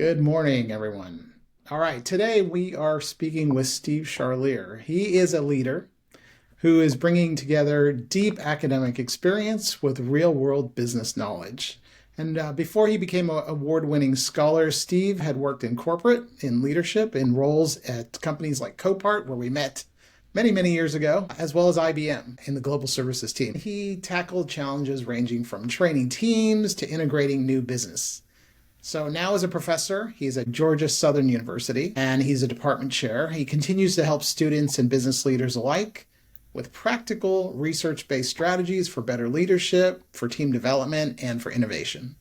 Good morning, everyone. All right, today we are speaking with Steve Charlier. He is a leader who is bringing together deep academic experience with real world business knowledge. And before he became an award winning scholar, Steve had worked in corporate, in leadership, in roles at companies like Copart, where we met many, many years ago, as well as IBM in the global services team. He tackled challenges ranging from training teams to integrating new business. So now as a professor, he's at Georgia Southern University and he's a department chair. He continues to help students and business leaders alike with practical research-based strategies for better leadership, for team development, and for innovation.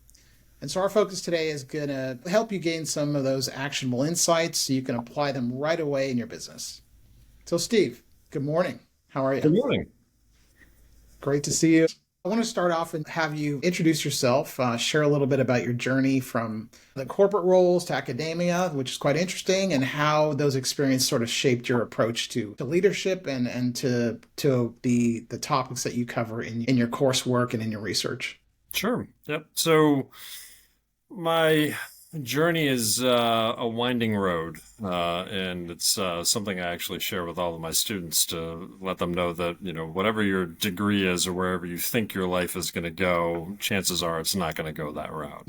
And so our focus today is going to help you gain some of those actionable insights so you can apply them right away in your business. So Steve, good morning. How are Good you? morning. Great to see you. I want to start off and have you introduce yourself, share a little bit about your journey from the corporate roles to academia, which is quite interesting, and how those experiences sort of shaped your approach to leadership and to the topics that you cover in your coursework and in your research. Sure. Yep. So my journey is a winding road, and it's something I actually share with all of my students to let them know that, whatever your degree is or wherever you think your life is going to go, chances are it's not going to go that route.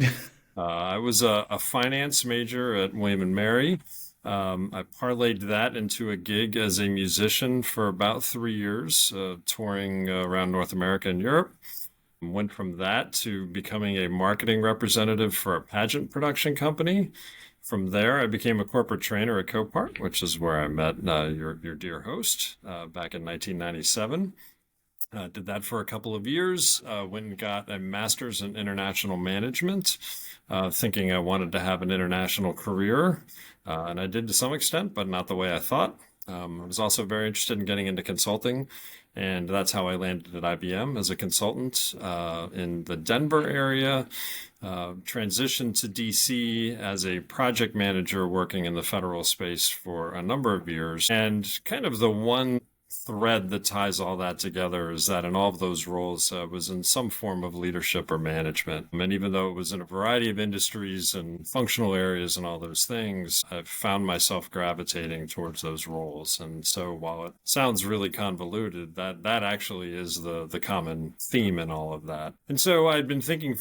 I was a finance major at William and Mary. I parlayed that into a gig as a musician for about 3 years, touring around North America and Europe. Went from that to becoming a marketing representative for a pageant production company. From there, I became a corporate trainer at Copart, which is where I met your dear host back in 1997. Did that for a couple of years, went and got a master's in international management, thinking I wanted to have an international career. And I did to some extent, but not the way I thought. I was also very interested in getting into consulting, and that's how I landed at IBM as a consultant in the Denver area. Transitioned to DC as a project manager working in the federal space for a number of years. And kind of the one thread that ties all that together is that in all of those roles was in some form of leadership or management. And even though it was in a variety of industries and functional areas and all those things, I've found myself gravitating towards those roles. And so while it sounds really convoluted, that actually is the common theme in all of that. And so I'd been thinking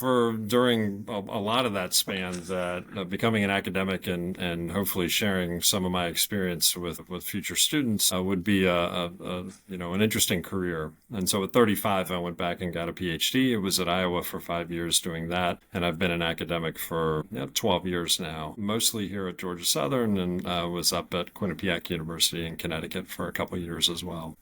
during a lot of that span that becoming an academic and hopefully sharing some of my experience with future students would be an interesting career. And so at 35, I went back and got a PhD. It was at Iowa for 5 years doing that. And I've been an academic for 12 years now, mostly here at Georgia Southern, and was up at Quinnipiac University in Connecticut for a couple of years as well.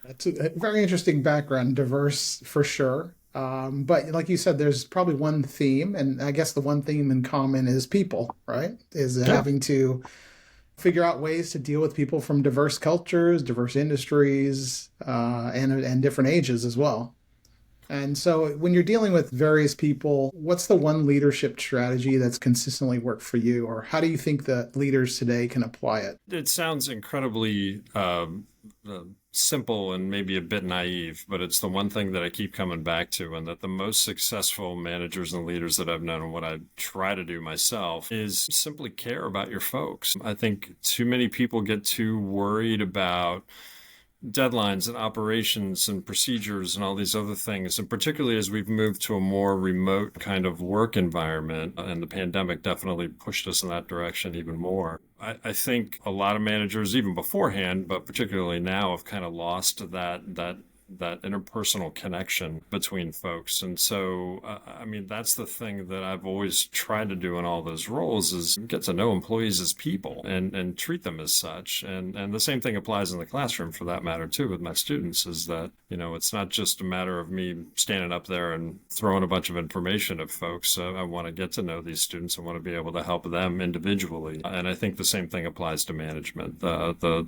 That's a very interesting background, diverse for sure. But like you said, there's probably one theme, and I guess the one theme in common is people, right? Is Yeah. having to figure out ways to deal with people from diverse cultures, diverse industries, and different ages as well. And so when you're dealing with various people, what's the one leadership strategy that's consistently worked for you? Or how do you think that leaders today can apply it? It sounds incredibly simple and maybe a bit naive, but it's the one thing that I keep coming back to, and that the most successful managers and leaders that I've known, and what I try to do myself, is simply care about your folks. I think too many people get too worried about deadlines and operations and procedures and all these other things. And particularly as we've moved to a more remote kind of work environment, and the pandemic definitely pushed us in that direction even more. I think a lot of managers, even beforehand, but particularly now, have kind of lost that interpersonal connection between folks. And so, that's the thing that I've always tried to do in all those roles, is get to know employees as people and treat them as such. And the same thing applies in the classroom for that matter too with my students, is that, it's not just a matter of me standing up there and throwing a bunch of information at folks. I want to get to know these students. I want to be able to help them individually. And I think the same thing applies to management. The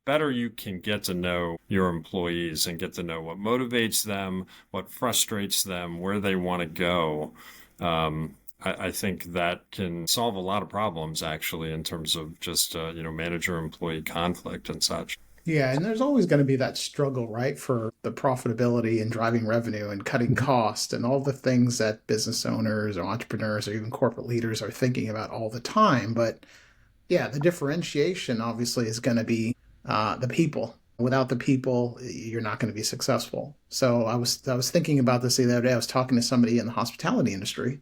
better you can get to know your employees and get to know what motivates them, what frustrates them, where they want to go, I think that can solve a lot of problems, actually, in terms of just, manager-employee conflict and such. Yeah, and there's always going to be that struggle, right, for the profitability and driving revenue and cutting Mhm. cost and all the things that business owners or entrepreneurs or even corporate leaders are thinking about all the time. But yeah, the differentiation obviously is going to be the people. Without the people, you're not going to be successful. So I was thinking about this the other day. I was talking to somebody in the hospitality industry,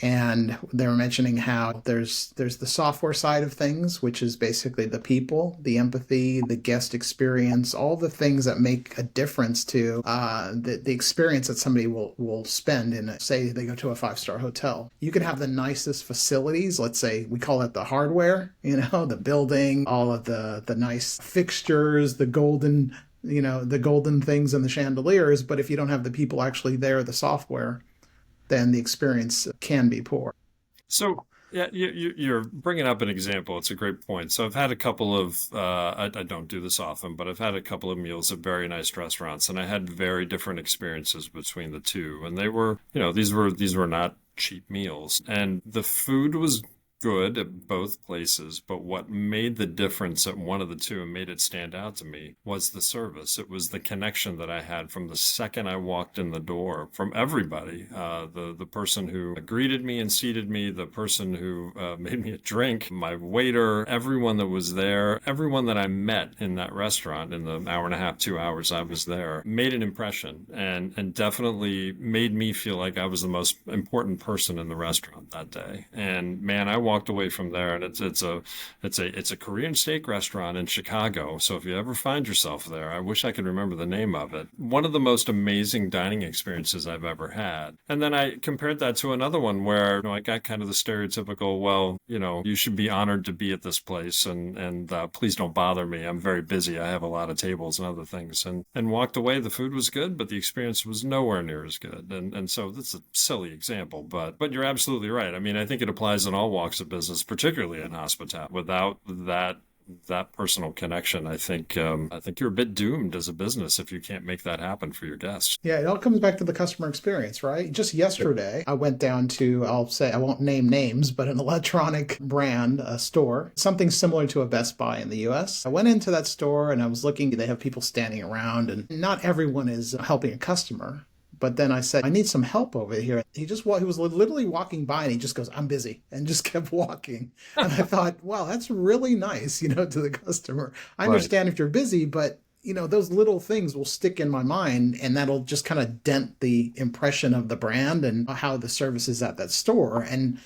and they were mentioning how there's the software side of things, which is basically the people, the empathy, the guest experience, all the things that make a difference to the experience that somebody will spend in, say they go to a 5-star hotel. You can have the nicest facilities, let's say we call it the hardware, the building, all of the nice fixtures, the golden things and the chandeliers, but if you don't have the people actually there, the software, then the experience can be poor. So, yeah, you're bringing up an example. It's a great point. So, I've had a couple of, I don't do this often, but I've had a couple of meals at very nice restaurants, and I had very different experiences between the two. And they were, these were not cheap meals, and the food was good at both places. But what made the difference at one of the two and made it stand out to me was the service. It was the connection that I had from the second I walked in the door from everybody. The person who greeted me and seated me, the person who made me a drink, my waiter, everyone that was there, everyone that I met in that restaurant in the hour and a half, 2 hours I was there, made an impression and definitely made me feel like I was the most important person in the restaurant that day. And man, I walked away from there, and it's a Korean steak restaurant in Chicago. So if you ever find yourself there, I wish I could remember the name of it. One of the most amazing dining experiences I've ever had. And then I compared that to another one where I got kind of the stereotypical, well, you should be honored to be at this place, and please don't bother me. I'm very busy. I have a lot of tables and other things, and walked away. The food was good, but the experience was nowhere near as good. And so that's a silly example, but you're absolutely right. I mean, I think it applies in all walks of business, particularly in hospitality. Without that personal connection, I think you're a bit doomed as a business if you can't make that happen for your guests. Yeah, it all comes back to the customer experience, right? Just Yep. yesterday, I went down to, I'll say, I won't name names, but an electronic brand, a store, something similar to a Best Buy in the US. I went into that store and I was looking, they have people standing around, and not everyone is helping a customer. But then I said, I need some help over here. He was literally walking by and he just goes, I'm busy, and just kept walking. And I thought, wow, that's really nice, to the customer. I Right. understand if you're busy, but those little things will stick in my mind, and that'll just kind of dent the impression of the brand and how the service is at that store. And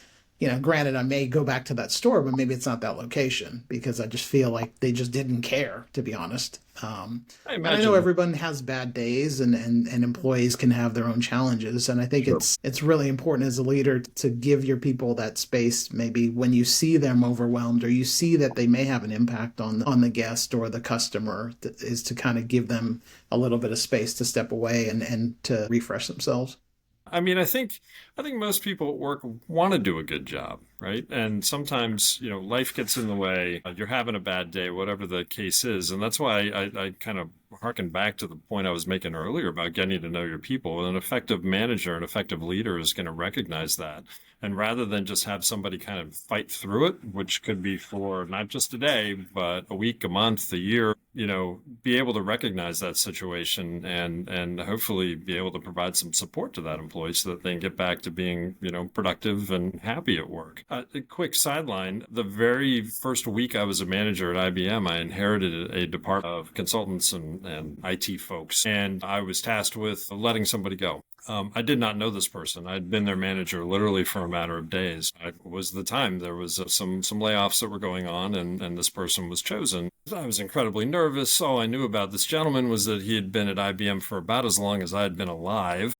granted, I may go back to that store, but maybe it's not that location because I just feel like they just didn't care, to be honest. I And I know imagine. everyone has bad days, and employees can have their own challenges. And I think Sure. it's really important as a leader to give your people that space. Maybe when you see them overwhelmed, or you see that they may have an impact on the guest or the customer, is to kind of give them a little bit of space to step away and to refresh themselves. I mean, I think most people at work want to do a good job, right? And sometimes, life gets in the way. You're having a bad day, whatever the case is. And that's why I kind of harken back to the point I was making earlier about getting to know your people. An effective manager, an effective leader is going to recognize that. And rather than just have somebody kind of fight through it, which could be for not just a day, but a week, a month, a year, be able to recognize that situation and hopefully be able to provide some support to that employee so that they can get back to being, productive and happy at work. A quick sideline, the very first week I was a manager at IBM, I inherited a department of consultants and IT folks, and I was tasked with letting somebody go. I did not know this person. I'd been their manager literally for a matter of days. It was the time there was some layoffs that were going on, and this person was chosen. I was incredibly nervous. All I knew about this gentleman was that he had been at IBM for about as long as I had been alive.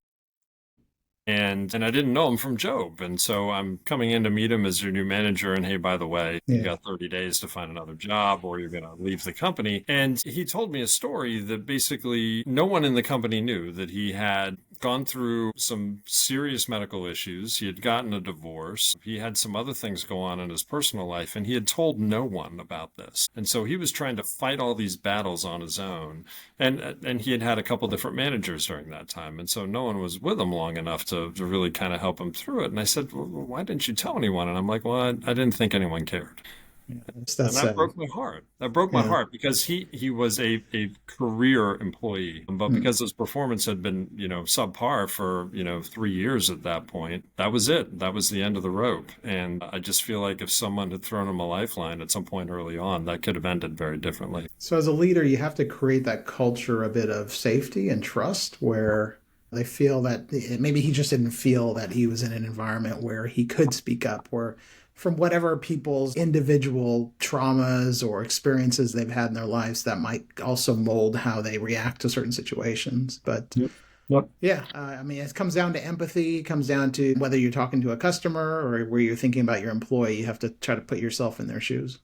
And I didn't know him from Job. And so I'm coming in to meet him as your new manager. And hey, by the way, you Yeah. got 30 days to find another job or you're going to leave the company. And he told me a story that basically no one in the company knew, that he had gone through some serious medical issues. He had gotten a divorce. He had some other things go on in his personal life, and he had told no one about this. And so he was trying to fight all these battles on his own. And he had had a couple different managers during that time. And so no one was with him long enough to really kind of help him through it. And I said, well, why didn't you tell anyone? And I'm like, well, I didn't think anyone cared. And That's that broke my heart. That broke my yeah. heart because he was a career employee. But Hmm. because his performance had been, subpar for, 3 years at that point, that was it. That was the end of the rope. And I just feel like if someone had thrown him a lifeline at some point early on, that could have ended very differently. So as a leader, you have to create that culture a bit of safety and trust where they feel that maybe he just didn't feel that he was in an environment where he could speak up, or from whatever people's individual traumas or experiences they've had in their lives that might also mold how they react to certain situations. But Yep. Yep. yeah, I mean, it comes down to empathy, it comes down to whether you're talking to a customer or where you're thinking about your employee. You have to try to put yourself in their shoes.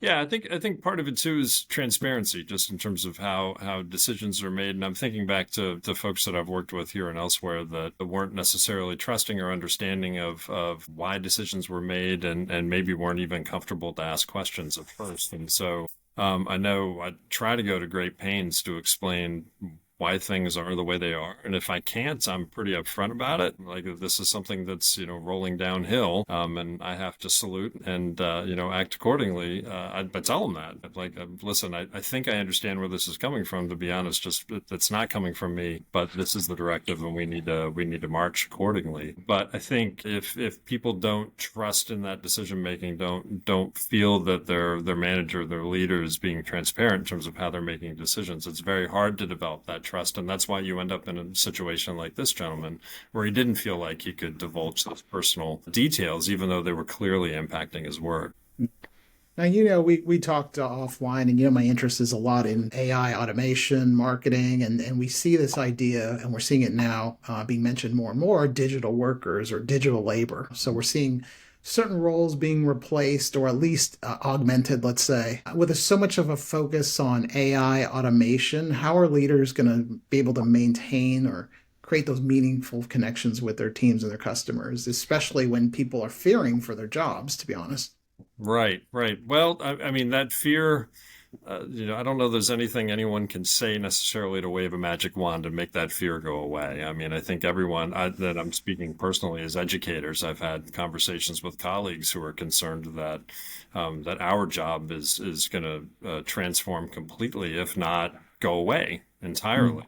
Yeah, I think part of it too is transparency, just in terms of how decisions are made. And I'm thinking back to folks that I've worked with here and elsewhere that weren't necessarily trusting or understanding of why decisions were made, and maybe weren't even comfortable to ask questions at first. And so I know I try to go to great pains to explain why things are the way they are. And if I can't, I'm pretty upfront about it. Like if this is something that's, rolling downhill, and I have to salute and, act accordingly, I tell them that. Like, listen, I think I understand where this is coming from, to be honest, just it's not coming from me, but this is the directive and we need to march accordingly. But I think if people don't trust in that decision making, don't feel that their manager, their leader is being transparent in terms of how they're making decisions, it's very hard to develop that trust. And that's why you end up in a situation like this gentleman, where he didn't feel like he could divulge those personal details, even though they were clearly impacting his work. Now, we talked offline, and, my interest is a lot in AI automation, marketing, and we see this idea, and we're seeing it now being mentioned more and more, digital workers or digital labor. So we're seeing certain roles being replaced or at least augmented, let's say. With so much of a focus on AI automation, how are leaders going to be able to maintain or create those meaningful connections with their teams and their customers, especially when people are fearing for their jobs, to be honest? Right, right. Well, I mean, that fear, I don't know there's anything anyone can say necessarily to wave a magic wand and make that fear go away. I mean, I think everyone that I'm speaking personally as educators, I've had conversations with colleagues who are concerned that our job is going to transform completely, if not go away entirely.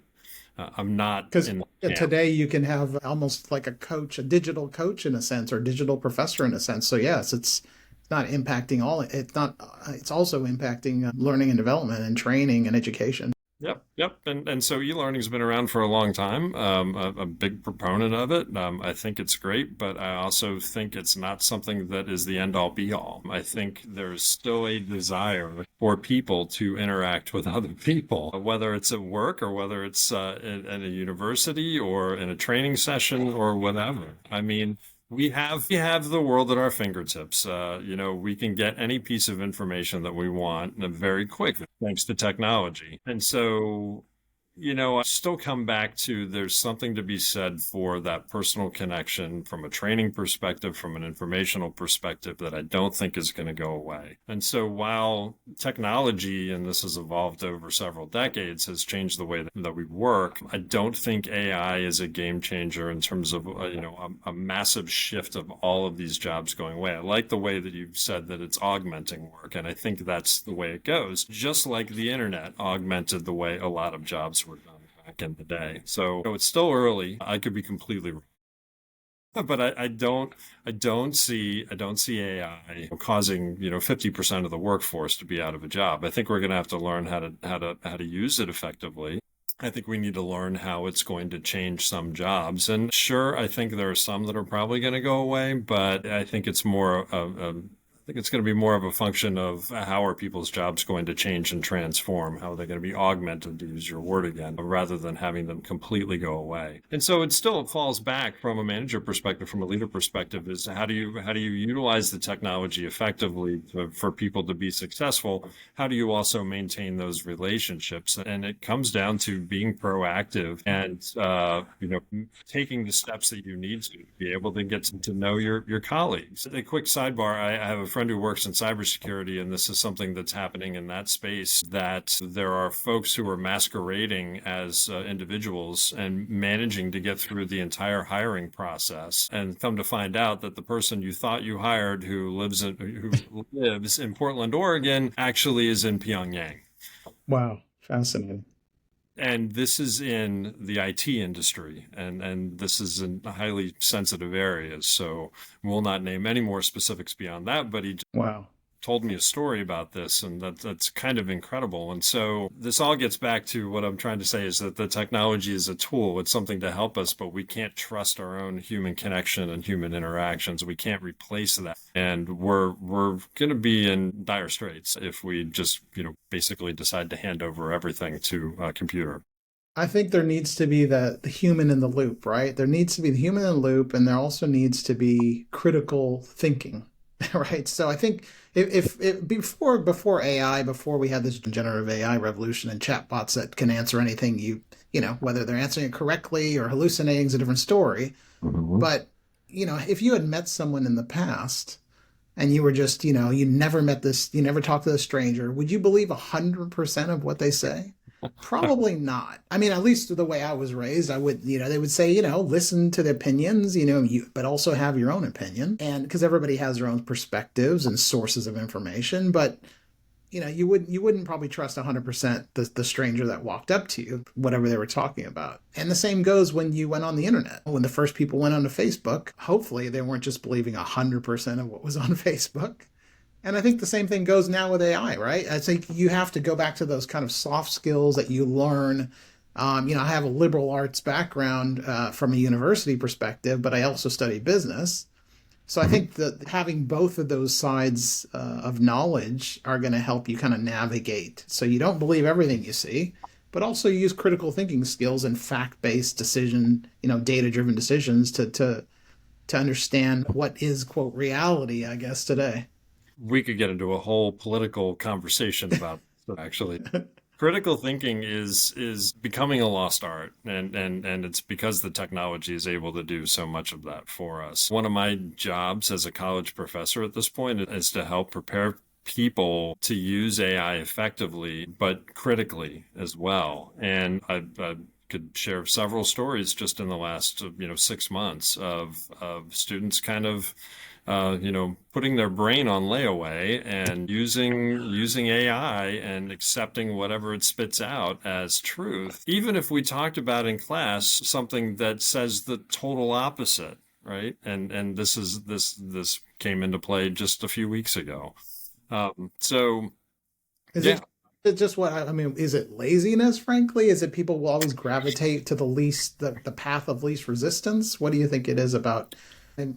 I'm not Because in the camp. today you can have almost like a coach, a digital coach in a sense, or digital professor in a sense. So yes, it's not impacting all. It's not. It's also impacting learning and development and training and education. Yep, yep. And so e-learning's been around for a long time. A big proponent of it. I think it's great, but I also think it's not something that is the end all be all. I think there's still a desire for people to interact with other people, whether it's at work or whether it's at a university or in a training session or whatever. I mean, we have the world at our fingertips. We can get any piece of information that we want very quick thanks to technology. And so, I still come back to there's something to be said for that personal connection from a training perspective, from an informational perspective, that I don't think is going to go away. And so while technology, and this has evolved over several decades, has changed the way that we work, I don't think AI is a game changer in terms of, a massive shift of all of these jobs going away. I like the way that you've said that it's augmenting work. And I think that's the way it goes, just like the internet augmented the way a lot of jobs were done back in the day. So it's still early. I could be completely wrong, but I don't see AI causing 50% of the workforce to be out of a job. I think we're going to have to learn how to use it effectively. I think we need to learn how it's going to change some jobs. And sure, I think there are some that are probably going to go away, but I think it's more of I think it's going to be more of a function of how are people's jobs going to change and transform? How are they going to be augmented, to use your word again, rather than having them completely go away? And so it still falls back from a manager perspective, from a leader perspective, is how do you utilize the technology effectively for people to be successful? How do you also maintain those relationships? And it comes down to being proactive and taking the steps that you need to be able to get to know your colleagues. A quick sidebar: I have friend who works in cybersecurity, and this is something that's happening in that space, that there are folks who are masquerading as individuals and managing to get through the entire hiring process, and come to find out that the person you thought you hired who lives in Portland, Oregon, actually is in Pyongyang. Wow, fascinating. And this is in the IT industry, and this is in highly sensitive areas. So we'll not name any more specifics beyond that, but he Wow. told me a story about this, and that's kind of incredible. And so this all gets back to what I'm trying to say is that the technology is a tool. It's something to help us, but we can't trust our own human connection and human interactions. We can't replace that. And we're going to be in dire straits if we just, basically decide to hand over everything to a computer. I think there needs to be the human in the loop, right? There needs to be the human in the loop, and there also needs to be critical thinking, right? So I think if before AI, before we had this generative AI revolution and chatbots that can answer anything whether they're answering it correctly or hallucinating is a different story. Mhm. But if you had met someone in the past and you were just, you never met this, you never talked to a stranger, would you believe 100% of what they say? Probably not. I mean, at least the way I was raised, I would, they would say, listen to the opinions, but also have your own opinion. And because everybody has their own perspectives and sources of information, but you wouldn't probably trust 100% the stranger that walked up to you, whatever they were talking about. And the same goes when you went on the internet. When the first people went onto Facebook, hopefully they weren't just believing 100% of what was on Facebook. And I think the same thing goes now with AI, right? I think you have to go back to those kind of soft skills that you learn. I have a liberal arts background from a university perspective, but I also study business. So I think that having both of those sides of knowledge are going to help you kind of navigate. So you don't believe everything you see, but also use critical thinking skills and fact-based decision, data-driven decisions to understand what is, quote, reality, I guess, today. We could get into a whole political conversation about this, actually. Critical thinking is becoming a lost art, and it's because the technology is able to do so much of that for us. One of my jobs as a college professor at this point is to help prepare people to use AI effectively, but critically as well. And I could share several stories just in the last 6 months of students kind of putting their brain on layaway and using AI and accepting whatever it spits out as truth, even if we talked about in class something that says the total opposite, right? And this came into play just a few weeks ago. So Is yeah. it just what I mean? Is it laziness, frankly? Is it people will always gravitate to the path of least resistance? What do you think it is about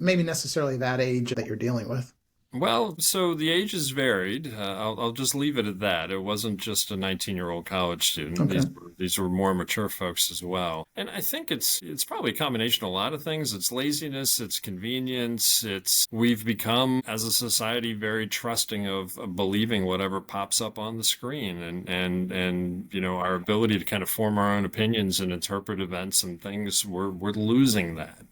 maybe necessarily that age that you're dealing with? Well, so the ages varied. I'll just leave it at that. It wasn't just a 19-year-old college student. Okay. These were more mature folks as well. And I think it's probably a combination of a lot of things. It's laziness, it's convenience, it's we've become as a society very trusting of believing whatever pops up on the screen, and our ability to kind of form our own opinions and interpret events and things, we're losing that.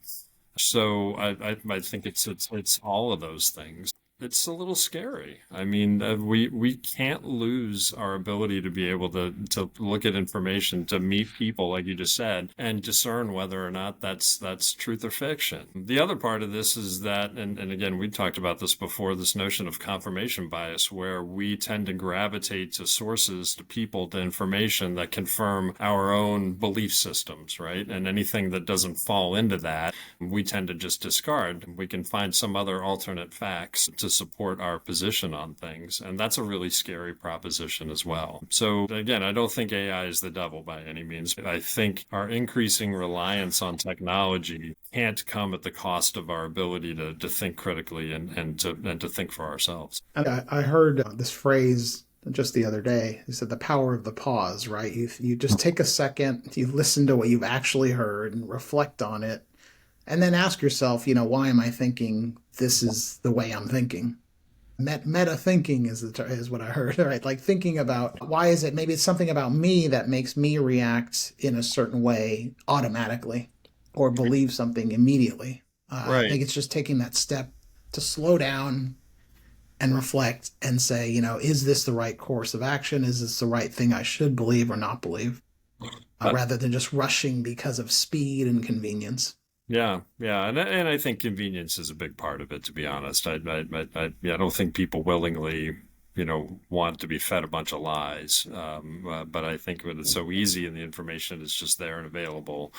So I think it's all of those things. It's a little scary. I mean, we can't lose our ability to be able to look at information, to meet people, like you just said, and discern whether or not that's truth or fiction. The other part of this is that, and again, we talked about this before, this notion of confirmation bias, where we tend to gravitate to sources, to people, to information that confirm our own belief systems, right? And anything that doesn't fall into that, we tend to just discard. We can find some other alternate facts to support our position on things. And that's a really scary proposition as well. So again, I don't think AI is the devil by any means. I think our increasing reliance on technology can't come at the cost of our ability to think critically and to think for ourselves. I heard this phrase just the other day. He said the power of the pause, right? You just take a second, you listen to what you've actually heard and reflect on it, and then ask yourself, why am I thinking this is the way I'm thinking? Meta thinking is what I heard, right? Like thinking about why is it, maybe it's something about me that makes me react in a certain way automatically or believe something immediately. I Right. think it's just taking that step to slow down and reflect and say, is this the right course of action? Is this the right thing I should believe or not believe? But Rather than just rushing because of speed and convenience. yeah, yeah, and I think convenience is a big part of it. To be honest, I don't think people willingly, want to be fed a bunch of lies. But I think when it's so easy and the information is just there and available,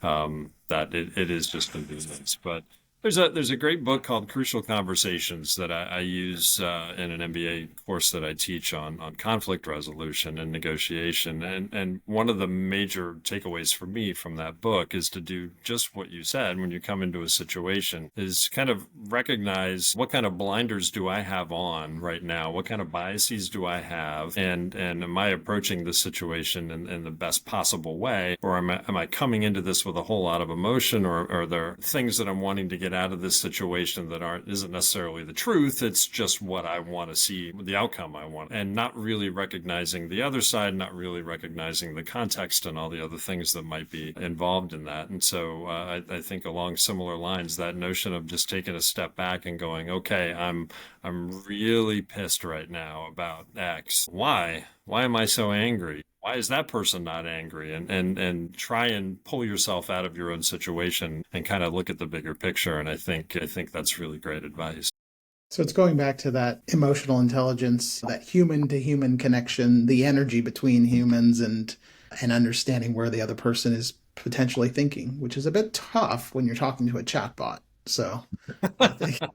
that it is just convenience. But there's a great book called Crucial Conversations that I use in an MBA course that I teach on conflict resolution and negotiation. And one of the major takeaways for me from that book is to do just what you said when you come into a situation, is kind of recognize what kind of blinders do I have on right now? What kind of biases do I have? And am I approaching this situation in the best possible way? Or am I coming into this with a whole lot of emotion, or are there things that I'm wanting to get out of this situation that isn't necessarily the truth? It's just what I want to see, the outcome I want, and not really recognizing the other side, not really recognizing the context and all the other things that might be involved in that. And so I think along similar lines, that notion of just taking a step back and going, okay, I'm really pissed right now about X. Why? Why am I so angry? Why is that person not angry? And try and pull yourself out of your own situation and kind of look at the bigger picture. And I think that's really great advice. So it's going back to that emotional intelligence, that human to human connection, the energy between humans, and understanding where the other person is potentially thinking, which is a bit tough when you're talking to a chatbot. So I think I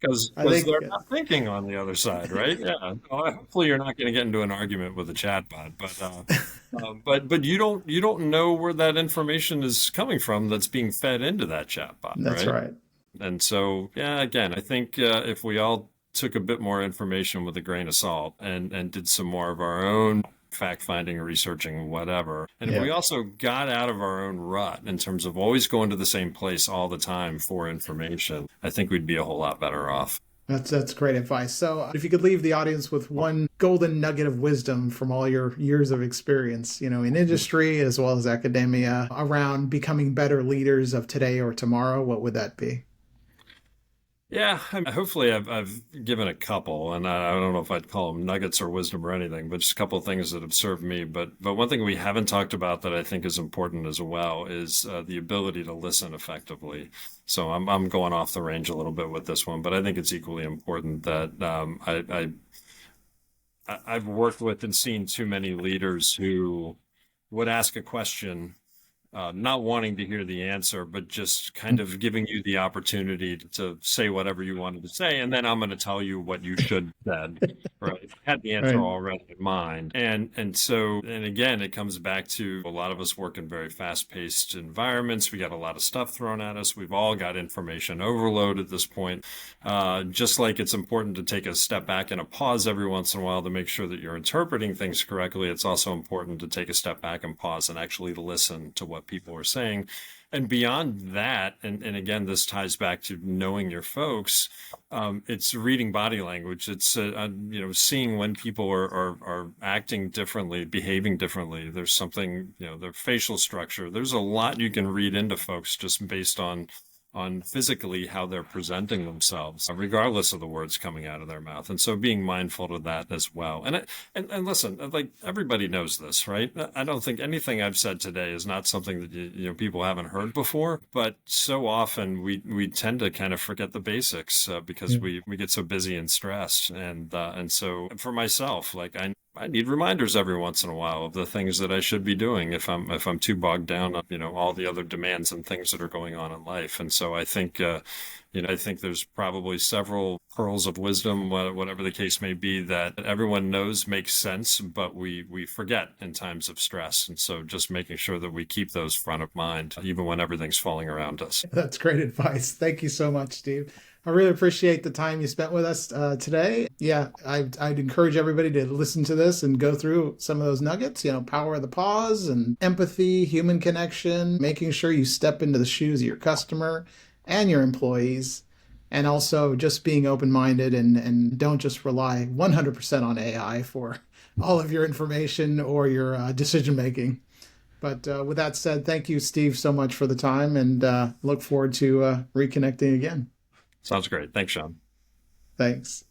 Because think they're not thinking on the other side, right? Yeah. Well, hopefully, you're not going to get into an argument with a chatbot, but you don't know where that information is coming from that's being fed into that chatbot, that's right? right. And so, yeah, again, I think if we all took a bit more information with a grain of salt and did some more of our own fact finding, researching, whatever, and if Yeah. we also got out of our own rut in terms of always going to the same place all the time for information, I think we'd be a whole lot better off. That's great advice. So, if you could leave the audience with one golden nugget of wisdom from all your years of experience, in industry as well as academia, around becoming better leaders of today or tomorrow, what would that be? Yeah, hopefully I've given a couple, and I don't know if I'd call them nuggets or wisdom or anything, but just a couple of things that have served me. But one thing we haven't talked about that I think is important as well is the ability to listen effectively. So I'm going off the range a little bit with this one, but I think it's equally important that I've worked with and seen too many leaders who would ask a question not wanting to hear the answer, but just kind of giving you the opportunity to say whatever you wanted to say, and then I'm going to tell you what you should have said. Right? I had the answer Right. already in mind, and so and again, it comes back to a lot of us work in very fast-paced environments. We got a lot of stuff thrown at us. We've all got information overload at this point. Just like it's important to take a step back and a pause every once in a while to make sure that you're interpreting things correctly, it's also important to take a step back and pause and actually listen to what people are saying. And beyond that, and again, this ties back to knowing your folks. It's reading body language. It's seeing when people are acting differently, behaving differently. There's something, their facial structure. There's a lot you can read into folks just based on physically how they're presenting themselves, regardless of the words coming out of their mouth. And so being mindful of that as well. And listen, like everybody knows this, right? I don't think anything I've said today is not something that people haven't heard before, but so often we tend to kind of forget the basics because Yeah. we get so busy and stressed. And so for myself, like I need reminders every once in a while of the things that I should be doing if I'm too bogged down on all the other demands and things that are going on in life. And so I think there's probably several pearls of wisdom, whatever the case may be, that everyone knows makes sense, but we forget in times of stress. And so just making sure that we keep those front of mind, even when everything's falling around us. That's great advice. Thank you so much, Steve. I really appreciate the time you spent with us today. Yeah, I'd encourage everybody to listen to this and go through some of those nuggets, power of the pause and empathy, human connection, making sure you step into the shoes of your customer and your employees, and also just being open-minded and don't just rely 100% on AI for all of your information or your decision making. But with that said, thank you, Steve, so much for the time, and look forward to reconnecting again. Sounds great. Thanks, Sean. Thanks.